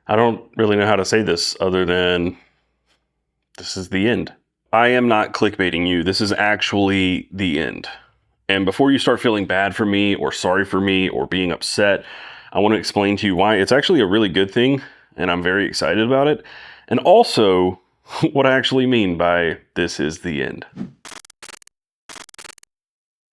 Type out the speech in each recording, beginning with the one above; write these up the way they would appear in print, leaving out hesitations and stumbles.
I don't really know how to say this other than this is the end. I am not clickbaiting you. This is actually the end. And before you start feeling bad for me or sorry for me or being upset, I want to explain to you why it's actually a really good thing and I'm very excited about it. And also what I actually mean by this is the end.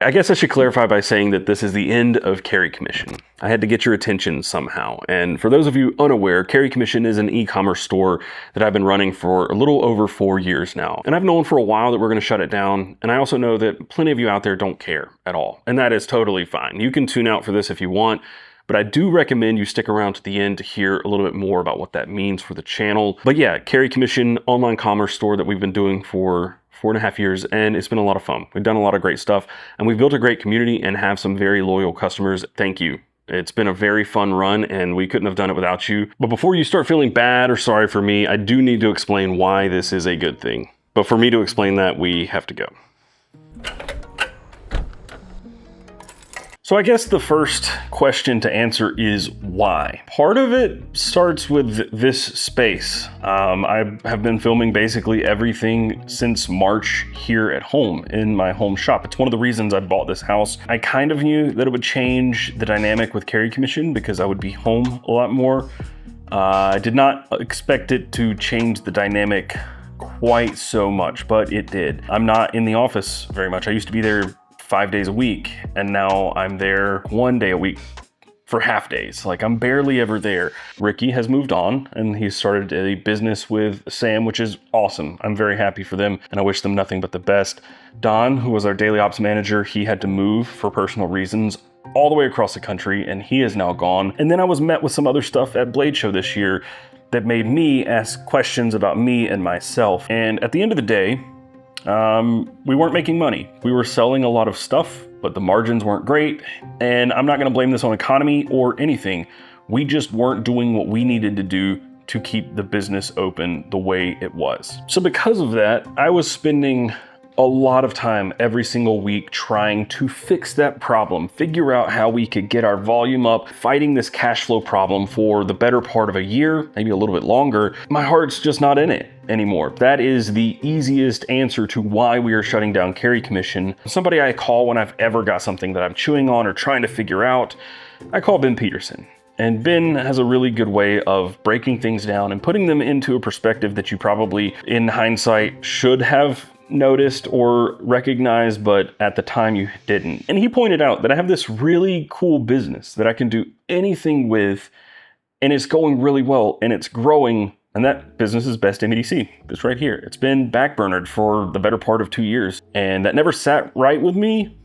I guess I should clarify by saying that this is the end of Carry Commission. I had to get your attention somehow. And for those of you unaware, Carry Commission is an e-commerce store that I've been running for a little over 4 years now. And I've known for a while that we're going to shut it down. And I also know that plenty of you out there don't care at all. And that is totally fine. You can tune out for this if you want. But I do recommend you stick around to the end to hear a little bit more about what that means for the channel. But yeah, Carry Commission online commerce store that we've been doing for 4.5 years, and it's been a lot of fun. We've done a lot of great stuff, and we've built a great community and have some very loyal customers. Thank you. It's been a very fun run, and we couldn't have done it without you. But before you start feeling bad or sorry for me, I do need to explain why this is a good thing. But for me to explain that, we have to go. So I guess the first question to answer is why? Part of it starts with this space. I have been filming basically everything since March here at home in my home shop. It's one of the reasons I bought this house. I kind of knew that it would change the dynamic with Carry Commission because I would be home a lot more. I did not expect it to change the dynamic quite so much, but it did. I'm not in the office very much. I used to be there 5 days a week, and now I'm there 1 day a week for half days. Like, I'm barely ever there. Ricky has moved on and he started a business with Sam, which is awesome. I'm very happy for them and I wish them nothing but the best. Don, who was our daily ops manager, he had to move for personal reasons all the way across the country and he is now gone. And then I was met with some other stuff at Blade Show this year that made me ask questions about me and myself. And at the end of the day, we weren't making money. We were selling a lot of stuff, but the margins weren't great. And I'm not going to blame this on economy or anything. We just weren't doing what we needed to do to keep the business open the way it was. So because of that, I was spending a lot of time every single week trying to fix that problem, figure out how we could get our volume up, fighting this cash flow problem for the better part of a year, maybe a little bit longer. My heart's just not in it anymore. That is the easiest answer to why we are shutting down Carry Commission. Somebody I call when I've ever got something that I'm chewing on or trying to figure out, I call Ben Peterson. And Ben has a really good way of breaking things down and putting them into a perspective that you probably, in hindsight, should have noticed or recognized, but at the time you didn't. And he pointed out that I have this really cool business that I can do anything with, and it's going really well, and it's growing, and that business is Damn EDC. It's right here. It's been backburnered for the better part of 2 years, and that never sat right with me,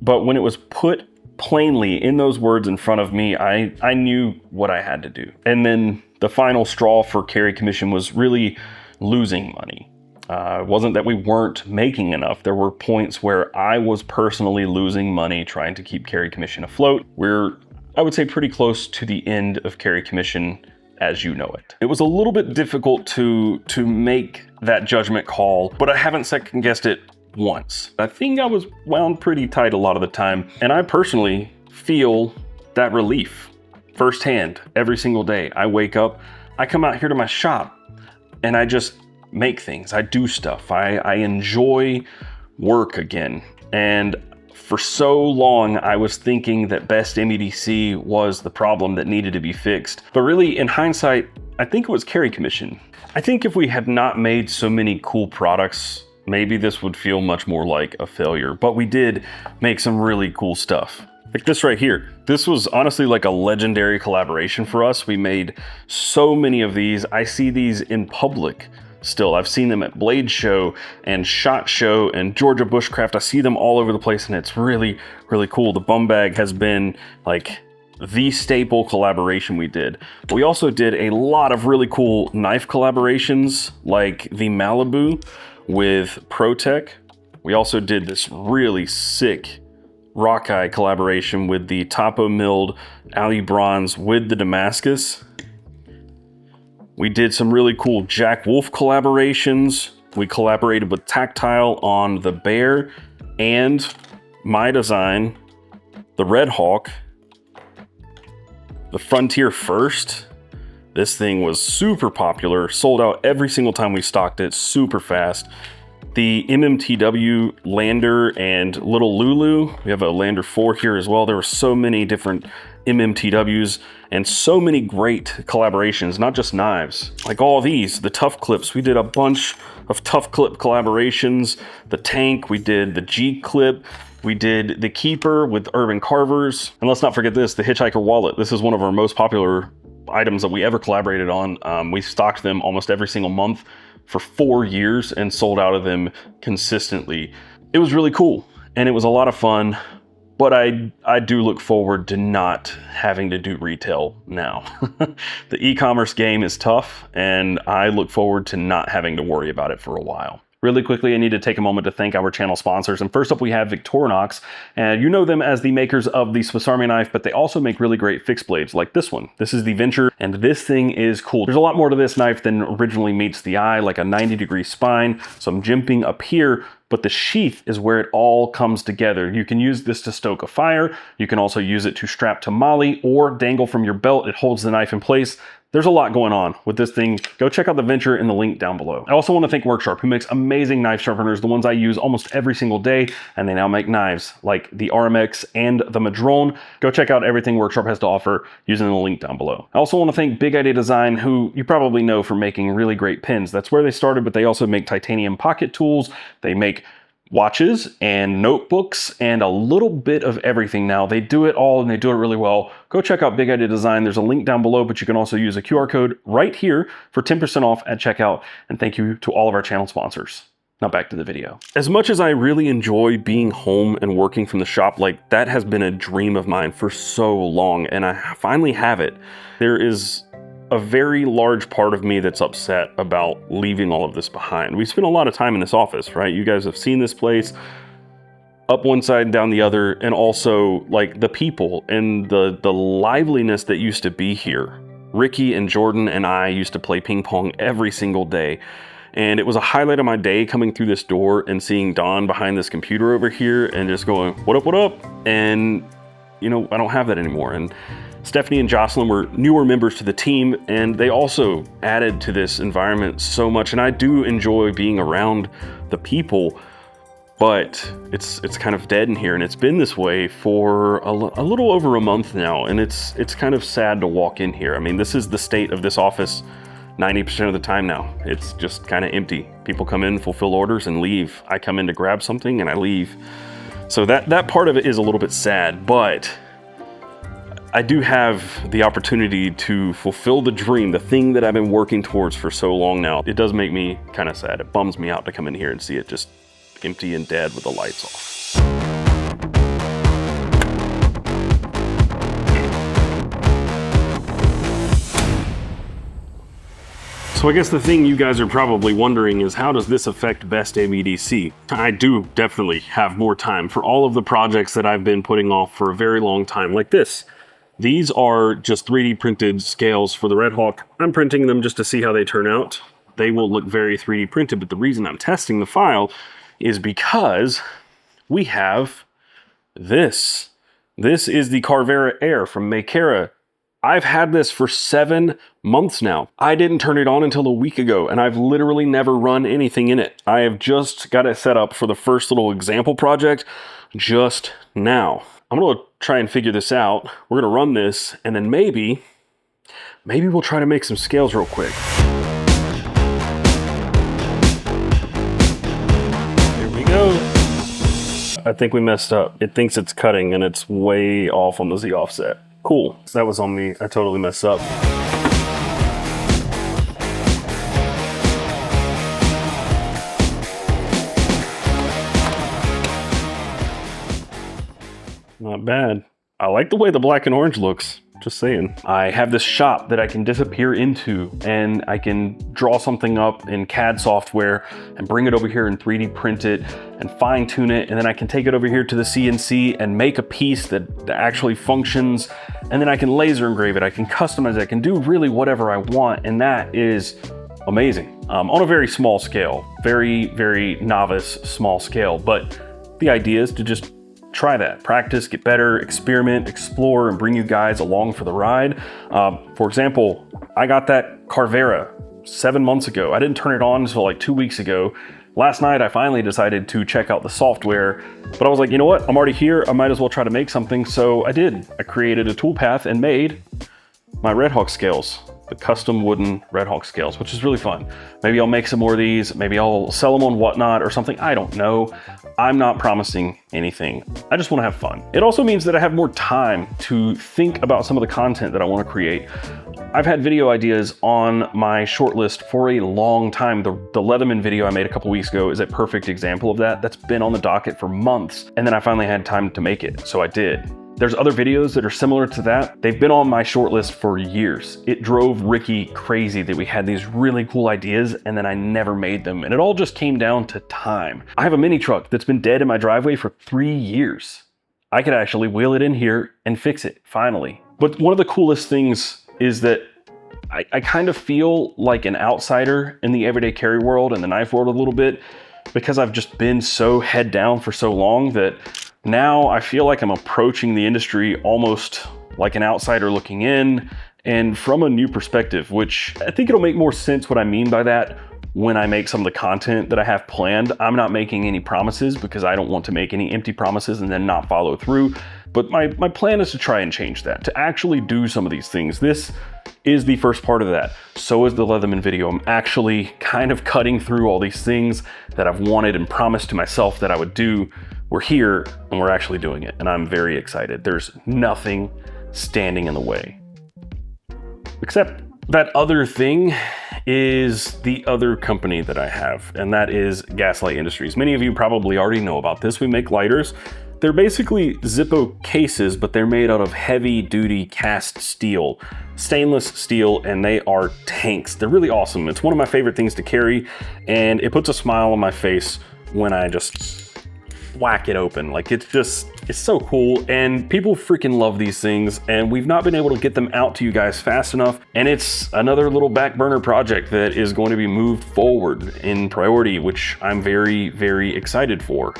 but when it was put plainly in those words in front of me, I knew what I had to do. And then the final straw for Carry Commission was really losing money. It wasn't that we weren't making enough. There were points where I was personally losing money trying to keep Carry Commission afloat. We're, I would say, pretty close to the end of Carry Commission as you know it. It was a little bit difficult to make that judgment call, but I haven't second guessed it once. I think I was wound pretty tight a lot of the time, and I personally feel that relief firsthand every single day. I wake up, I come out here to my shop, and I just make things. I do stuff. I enjoy work again. And for so long, I was thinking that Damn EDC was the problem that needed to be fixed. But really, in hindsight, I think it was Carry Commission. I think if we had not made so many cool products, maybe this would feel much more like a failure. But we did make some really cool stuff. Like this right here. This was honestly like a legendary collaboration for us. We made so many of these. I see these in public still. I've seen them at Blade Show and SHOT Show and Georgia Bushcraft. I see them all over the place and it's really, really cool. The bum bag has been like the staple collaboration we did. But we also did a lot of really cool knife collaborations like the Malibu with ProTech. We also did this really sick Rockeye collaboration with the Topo milled Ali Bronze with the Damascus. We did some really cool Jack Wolf collaborations. We collaborated with Tactile on the Bear and my design, the Red Hawk, the Frontier First, This thing was super popular, sold out every single time we stocked it, super fast. The MMTW Lander and Little Lulu, we have a Lander 4 here as well. There were so many different MMTWs and so many great collaborations, not just knives. Like all these, the Tough Clips, we did a bunch of Tough Clip collaborations. The Tank, we did the G Clip, we did the Keeper with Urban Carvers. And let's not forget this, the Hitchhiker Wallet. This is one of our most popular items that we ever collaborated on. We stocked them almost every single month for 4 years and sold out of them consistently. It was really cool and it was a lot of fun, but I do look forward to not having to do retail now. The e-commerce game is tough and I look forward to not having to worry about it for a while. Really quickly, I need to take a moment to thank our channel sponsors. And first up, we have Victorinox. And you know them as the makers of the Swiss Army knife, but they also make really great fixed blades like this one. This is the Venture, and this thing is cool. There's a lot more to this knife than originally meets the eye, like a 90-degree spine, some jimping up here, but the sheath is where it all comes together. You can use this to stoke a fire. You can also use it to strap to molly or dangle from your belt. It holds the knife in place. There's a lot going on with this thing. Go check out the Venture in the link down below. I also want to thank Worksharp, who makes amazing knife sharpeners, the ones I use almost every single day, and they now make knives like the RMX and the Madrone. Go check out everything Worksharp has to offer using the link down below. I also want to thank bigidesign, who you probably know for making really great pins. That's where they started, but they also make titanium pocket tools. They make watches and notebooks and a little bit of everything now. They do it all and they do it really well. Go check out bigidesign. There's a link down below, but you can also use a QR code right here for 10% off at checkout. And thank you to all of our channel sponsors. Now back to the video. As much as I really enjoy being home and working from the shop, like that has been a dream of mine for so long, and I finally have it. There is a very large part of me that's upset about leaving all of this behind. We spent a lot of time in this office, right? You guys have seen this place up one side, down the other, and also like the people and the liveliness that used to be here. Ricky and Jordan and I used to play ping pong every single day. And it was a highlight of my day coming through this door and seeing Don behind this computer over here and just going, what up, what up? And, you know, I don't have that anymore. And Stephanie and Jocelyn were newer members to the team, and they also added to this environment so much. And I do enjoy being around the people, but it's kind of dead in here, and it's been this way for a little over a month now, and it's kind of sad to walk in here. I mean, this is the state of this office 90% of the time now. It's just kind of empty. People come in, fulfill orders, and leave. I come in to grab something, and I leave. So that part of it is a little bit sad, but I do have the opportunity to fulfill the dream, the thing that I've been working towards for so long now. It does make me kind of sad. It bums me out to come in here and see it just empty and dead with the lights off. So I guess the thing you guys are probably wondering is, how does this affect Best Damn EDC? I do definitely have more time for all of the projects that I've been putting off for a very long time, like this. These are just 3D printed scales for the Red Hawk. I'm printing them just to see how they turn out. They will look very 3D printed, but the reason I'm testing the file is because we have this. This is the Carvera Air from Makera. I've had this for 7 months now. I didn't turn it on until a week ago, and I've literally never run anything in it. I have just got it set up for the first little example project just now. I'm gonna try and figure this out. We're gonna run this, and then maybe we'll try to make some scales real quick. Here we go. I think we messed up. It thinks it's cutting, and it's way off on the Z offset. Cool, that was on me. I totally messed up. Not bad. I like the way the black and orange looks, just saying. I have this shop that I can disappear into, and I can draw something up in CAD software and bring it over here and 3D print it and fine tune it, and then I can take it over here to the CNC and make a piece that actually functions, and then I can laser engrave it, I can customize it, I can do really whatever I want, and that is amazing. On a very small scale, very, very novice small scale, but the idea is to just try that. Practice, get better, experiment, explore, and bring you guys along for the ride. For example, I got that Carvera 7 months ago. I didn't turn it on until like 2 weeks ago. Last night, I finally decided to check out the software, but I was like, you know what? I'm already here. I might as well try to make something. So I did. I created a toolpath and made my Red Hawk scales, the custom wooden Red Hawk scales, which is really fun. Maybe I'll make some more of these. Maybe I'll sell them on Whatnot or something. I don't know. I'm not promising anything. I just want to have fun. It also means that I have more time to think about some of the content that I want to create. I've had video ideas on my shortlist for a long time. The Leatherman video I made a couple weeks ago is a perfect example of that. That's been on the docket for months, and then I finally had time to make it, so I did. There's other videos that are similar to that. They've been on my shortlist for years. It drove Ricky crazy that we had these really cool ideas and then I never made them. And it all just came down to time. I have a mini truck that's been dead in my driveway for 3 years. I could actually wheel it in here and fix it, finally. But one of the coolest things is that I kind of feel like an outsider in the everyday carry world and the knife world a little bit, because I've just been so head down for so long that now I feel like I'm approaching the industry almost like an outsider looking in and from a new perspective, which I think it'll make more sense what I mean by that when I make some of the content that I have planned. I'm not making any promises because I don't want to make any empty promises and then not follow through. But my plan is to try and change that, to actually do some of these things. This is the first part of that. So is the Leatherman video. I'm actually kind of cutting through all these things that I've wanted and promised to myself that I would do. We're here and we're actually doing it. And I'm very excited. There's nothing standing in the way. Except that other thing is the other company that I have, and that is Gaslight Industries. Many of you probably already know about this. We make lighters. They're basically Zippo cases, but they're made out of heavy duty cast steel, stainless steel, and they are tanks. They're really awesome. It's one of my favorite things to carry, and it puts a smile on my face when I just whack it open. Like, it's so cool, and people freaking love these things, and we've not been able to get them out to you guys fast enough, and it's another little back burner project that is going to be moved forward in priority, which I'm very, very excited for.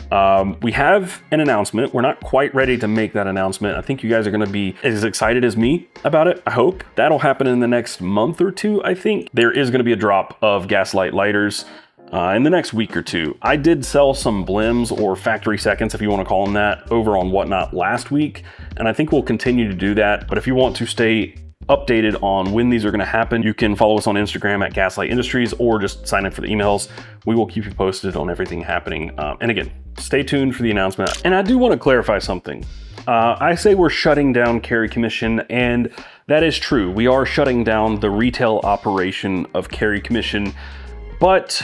We have an announcement. We're not quite ready to make that announcement. I think you guys are going to be as excited as me about it, I hope. That'll happen in the next month or two, I think. There is going to be a drop of Gaslight lighters in the next week or two. I did sell some blims, or factory seconds if you want to call them that, over on Whatnot last week, and I think we'll continue to do that. But if you want to stay updated on when these are going to happen, you can follow us on Instagram at Gaslight Industries, or just sign up for the emails. We will keep you posted on everything happening. And again, stay tuned for the announcement. And I do want to clarify something. I say we're shutting down Carry Commission, and that is true. We are shutting down the retail operation of Carry Commission, but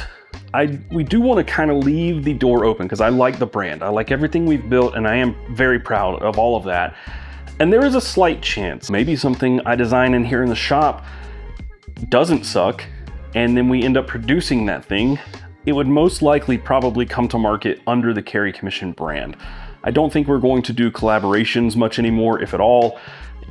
we do want to kind of leave the door open because I like the brand. I like everything we've built, and I am very proud of all of that. And there is a slight chance maybe something I design in here in the shop doesn't suck, and then we end up producing that thing. It would most likely probably come to market under the Carry Commission brand. I don't think we're going to do collaborations much anymore, if at all.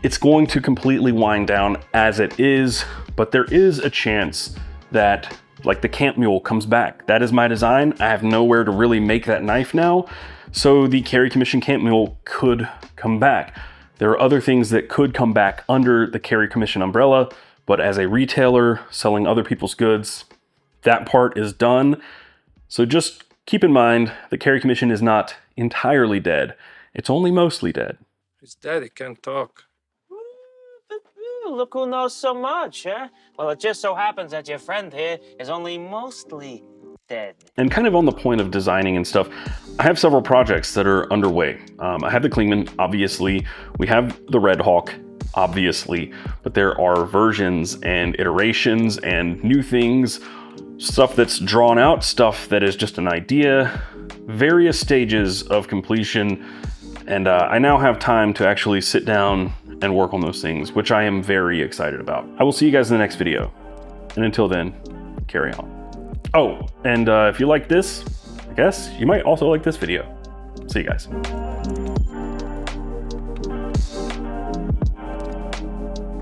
It's going to completely wind down as it is, but there is a chance that, like, the Camp Mule comes back. That is my design. I have nowhere to really make that knife now, so the Carry Commission Camp Mule could come back. There are other things that could come back under the Carry Commission umbrella, but as a retailer selling other people's goods, that part is done. So just keep in mind, the Carry Commission is not entirely dead. It's only mostly dead. His daddy can't talk. Look who knows so much, huh? Well, it just so happens that your friend here is only mostly dead. And kind of on the point of designing and stuff, I have several projects that are underway. I have the Klingman, obviously. We have the Red Hawk, obviously. But there are versions and iterations and new things, stuff that's drawn out, stuff that is just an idea, various stages of completion. And I now have time to actually sit down and work on those things, which I am very excited about. I will see you guys in the next video. And until then, carry on. Oh, and if you like this, I guess you might also like this video. See you guys.